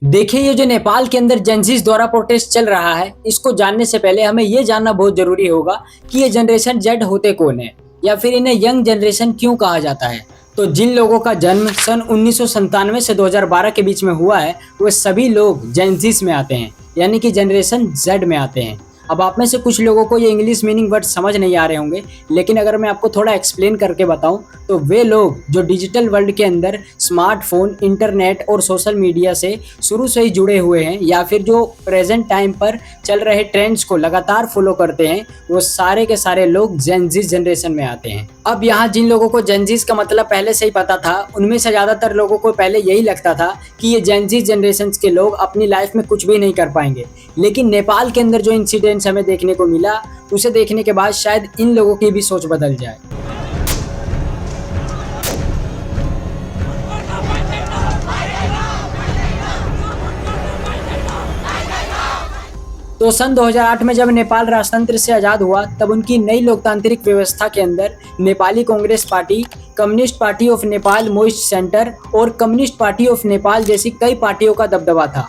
देखिए, ये जो नेपाल के अंदर जेनज़ीस द्वारा प्रोटेस्ट चल रहा है, इसको जानने से पहले हमें ये जानना बहुत ज़रूरी होगा कि ये जनरेशन ज़ेड होते कौन है या फिर इन्हें यंग जनरेशन क्यों कहा जाता है। तो जिन लोगों का जन्म सन 1997 से 2012 के बीच में हुआ है, वो सभी लोग जेनज़ीस में आते हैं, यानी कि जनरेशन ज़ेड में आते हैं। अब आप में से कुछ लोगों को ये इंग्लिश मीनिंग वर्ड समझ नहीं आ रहे होंगे, लेकिन अगर मैं आपको थोड़ा एक्सप्लेन करके बताऊं तो वे लोग जो डिजिटल वर्ल्ड के अंदर स्मार्टफोन, इंटरनेट और सोशल मीडिया से शुरू से ही जुड़े हुए हैं या फिर जो प्रेजेंट टाइम पर चल रहे ट्रेंड्स को लगातार फॉलो करते हैं, वो सारे के सारे लोग जेनज़ीस जनरेशन में आते हैं। अब यहाँ जिन लोगों को जेनज़ीस का मतलब पहले से ही पता था, उनमें से ज़्यादातर लोगों को पहले यही लगता था कि ये जेनज़ीस जनरेशन के लोग अपनी लाइफ में कुछ भी नहीं कर पाएंगे। लेकिन नेपाल के अंदर जो इंसिडेंट्स हमें देखने को मिला, उसे देखने के बाद शायद इन लोगों की भी सोच बदल जाए। तो सन 2008 में जब नेपाल राजतंत्र से आज़ाद हुआ, तब उनकी नई लोकतांत्रिक व्यवस्था के अंदर Nepali Congress party, communist party of Nepal moist centre और कम्युनिस्ट पार्टी ऑफ नेपाल जैसी कई पार्टियों का दबदबा था।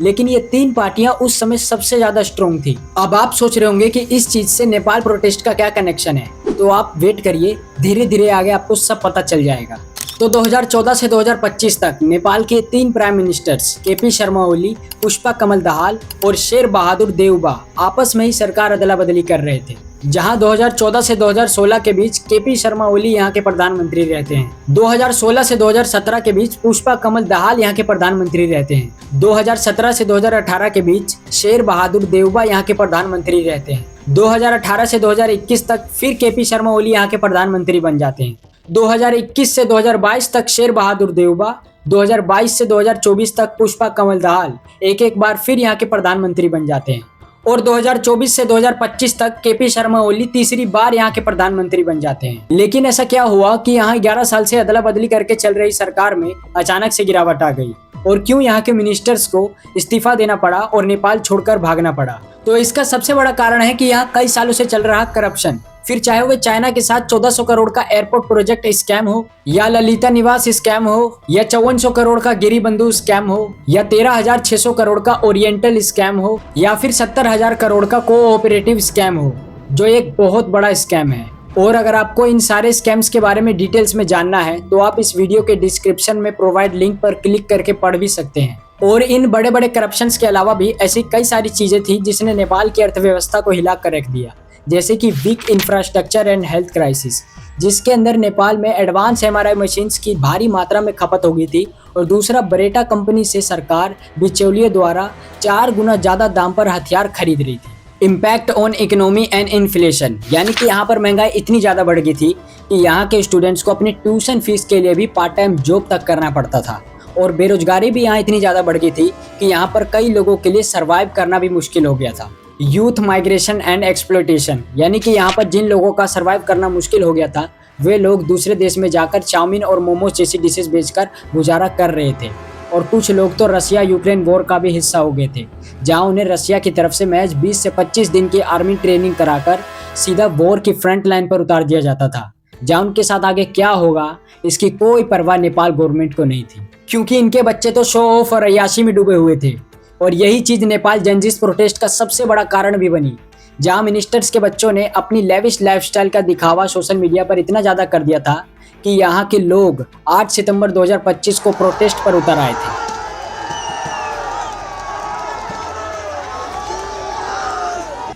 लेकिन ये तीन पार्टियां उस समय सबसे ज्यादा स्ट्रॉन्ग थी। अब आप सोच रहे होंगे कि इस चीज से नेपाल प्रोटेस्ट का क्या कनेक्शन है, तो आप वेट करिए, धीरे धीरे आगे आपको सब पता चल जाएगा। तो 2014 से 2025 तक नेपाल के तीन prime ministers KP Sharma Oli, Pushpa कमल दहाल और शेर बहादुर देउबा आपस में ही सरकार अदला बदली कर रहे थे। जहां 2014 से 2016 के बीच केपी शर्मा ओली यहां के प्रधानमंत्री रहते हैं। 2016 से 2017 के बीच पुष्पा कमल दहाल यहां के प्रधानमंत्री रहते हैं। 2017 से 2018 के बीच शेर बहादुर देउबा यहां के प्रधानमंत्री रहते हैं। 2018 से 2021 तक फिर केपी शर्मा ओली यहां के प्रधानमंत्री बन जाते हैं। 2021 से 2022 तक शेर बहादुर देउबा, 2022 से 2024 तक पुष्पा कमल दहाल एक बार फिर यहाँ के प्रधानमंत्री बन जाते हैं। और 2024 से 2025 तक केपी शर्मा ओली तीसरी बार यहाँ के प्रधानमंत्री बन जाते हैं। लेकिन ऐसा क्या हुआ कि यहाँ 11 साल से अदला बदली करके चल रही सरकार में अचानक से गिरावट आ गई, और क्यों यहाँ के मिनिस्टर्स को इस्तीफा देना पड़ा और नेपाल छोड़कर भागना पड़ा? तो इसका सबसे बड़ा कारण है कि यहाँ कई सालों से चल रहा करप्शन। फिर चाहे वो चाइना के साथ 1400 करोड़ का एयरपोर्ट प्रोजेक्ट स्कैम हो, या ललिता निवास स्कैम हो, या 5400 करोड़ का गिरिबंधु स्कैम हो, या 13,600 करोड़ का ओरिएंटल स्कैम हो, या फिर 70,000 करोड़ का कोऑपरेटिव स्कैम हो, जो एक बहुत बड़ा स्कैम है। और अगर आपको इन सारे स्कैम्स के बारे में डिटेल्स में जानना है, तो आप इस वीडियो के डिस्क्रिप्शन में प्रोवाइड लिंक पर क्लिक करके पढ़ भी सकते हैं। और इन बड़े बड़े करप्शंस के अलावा भी ऐसी कई सारी चीजें थी जिसने नेपाल की अर्थव्यवस्था को हिला कर रख दिया, जैसे कि weak infrastructure and health crisis, जिसके अंदर नेपाल में एडवांस एमआरआई मशीन्स की भारी मात्रा में खपत हो गई थी। और दूसरा, बरेटा कंपनी से सरकार बिचौलिए द्वारा 4 गुना ज़्यादा दाम पर हथियार खरीद रही थी। Impact on economy and inflation, यानी कि यहाँ पर महंगाई इतनी ज़्यादा बढ़ गई थी कि यहाँ के स्टूडेंट्स को अपनी ट्यूशन फीस के लिए भी पार्ट टाइम जॉब तक करना पड़ता था। और बेरोजगारी भी यहाँ इतनी ज़्यादा बढ़ गई थी कि यहाँ पर कई लोगों के लिए सर्वाइव करना भी मुश्किल हो गया था। यूथ माइग्रेशन एंड एक्सप्लॉयटेशन, यानी कि यहाँ पर जिन लोगों का सर्वाइव करना मुश्किल हो गया था, वे लोग दूसरे देश में जाकर चाउमीन और मोमोज जैसी डिशेज बेचकर गुजारा कर रहे थे। और कुछ लोग तो रसिया यूक्रेन वॉर का भी हिस्सा हो गए थे, जहां उन्हें रसिया की तरफ से महज 20 से 25 दिन की आर्मी ट्रेनिंग कराकर सीधा वॉर की फ्रंट लाइन पर उतार दिया जाता था, जहां उनके साथ आगे क्या होगा इसकी कोई परवाह नेपाल गवर्नमेंट को नहीं थी, क्योंकि इनके बच्चे तो शो ऑफ और अय्याशी में डूबे हुए थे। और यही चीज़ नेपाल जेनज़ीस प्रोटेस्ट का सबसे बड़ा कारण भी बनी, जहां मिनिस्टर्स के बच्चों ने अपनी लेविश लाइफस्टाइल का दिखावा सोशल मीडिया पर इतना ज़्यादा कर दिया था कि यहाँ के लोग 8 सितंबर 2025 को प्रोटेस्ट पर उतर आए थे।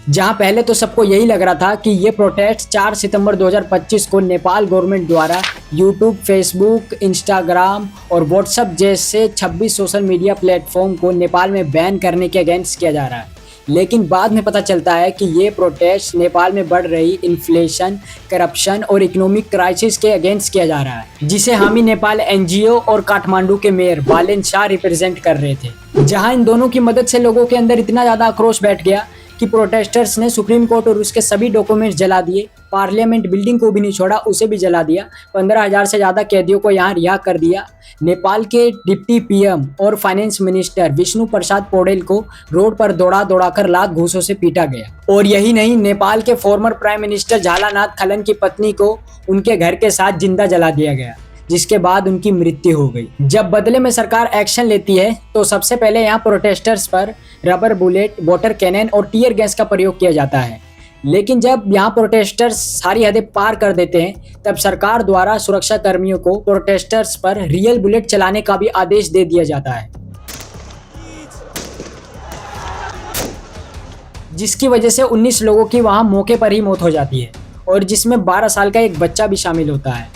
जहां पहले तो सबको यही लग रहा था कि ये प्रोटेस्ट 4 सितंबर 2025 को नेपाल गवर्नमेंट द्वारा यूट्यूब, फेसबुक, इंस्टाग्राम और व्हाट्सएप जैसे 26 सोशल मीडिया प्लेटफॉर्म को नेपाल में बैन करने के अगेंस्ट किया जा रहा है। लेकिन बाद में पता चलता है कि ये प्रोटेस्ट नेपाल में बढ़ रही इन्फ्लेशन, करप्शन और इकोनॉमिक क्राइसिस के अगेंस्ट किया जा रहा है, जिसे हामी नेपाल एनजीओ और काठमांडू के मेयर बालेन शाह रिप्रेजेंट कर रहे थे। जहां इन दोनों की मदद से लोगों के अंदर इतना ज़्यादा आक्रोश बैठ गया कि प्रोटेस्टर्स ने सुप्रीम कोर्ट और उसके सभी डॉक्यूमेंट्स जला दिए, पार्लियामेंट बिल्डिंग को भी नहीं छोड़ा, उसे भी जला दिया, 15,000 से ज़्यादा कैदियों को यहाँ रिहा कर दिया। नेपाल के डिप्टी पीएम और फाइनेंस मिनिस्टर विष्णु प्रसाद पौडेल को रोड पर दौड़ा कर लात घूंसों से पीटा गया। और यही नहीं, नेपाल के फॉर्मर प्राइम मिनिस्टर झालानाथ खलन की पत्नी को उनके घर के साथ जिंदा जला दिया गया, जिसके बाद उनकी मृत्यु हो गई। जब बदले में सरकार एक्शन लेती है तो सबसे पहले यहाँ प्रोटेस्टर्स पर रबर बुलेट, वाटर कैनन और टीयर गैस का प्रयोग किया जाता है। लेकिन जब यहाँ प्रोटेस्टर्स सारी हदें पार कर देते हैं तब सरकार द्वारा सुरक्षा कर्मियों को प्रोटेस्टर्स पर रियल बुलेट चलाने का भी आदेश दे दिया जाता है, जिसकी वजह से 19 लोगों की वहां मौके पर ही मौत हो जाती है और जिसमें 12 साल का एक बच्चा भी शामिल होता है।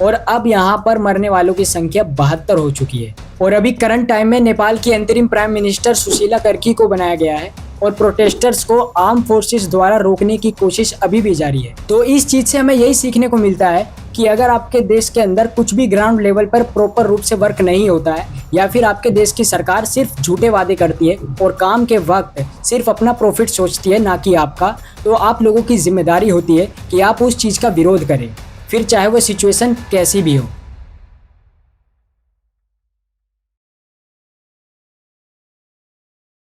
और अब यहाँ पर मरने वालों की संख्या 72 हो चुकी है। और अभी करंट टाइम में नेपाल की अंतरिम प्राइम मिनिस्टर सुशीला कर्की को बनाया गया है और प्रोटेस्टर्स को आर्म फोर्सेस द्वारा रोकने की कोशिश अभी भी जारी है। तो इस चीज से हमें यही सीखने को मिलता है कि अगर आपके देश के अंदर कुछ भी ग्राउंड लेवल पर प्रॉपर रूप से वर्क नहीं होता है या फिर आपके देश की सरकार सिर्फ झूठे वादे करती है और काम के वक्त सिर्फ अपना प्रॉफिट सोचती है, ना कि आपका, तो आप लोगों की जिम्मेदारी होती है कि आप उस चीज़ का विरोध करें, फिर चाहे वो सिचुएशन कैसी भी हो।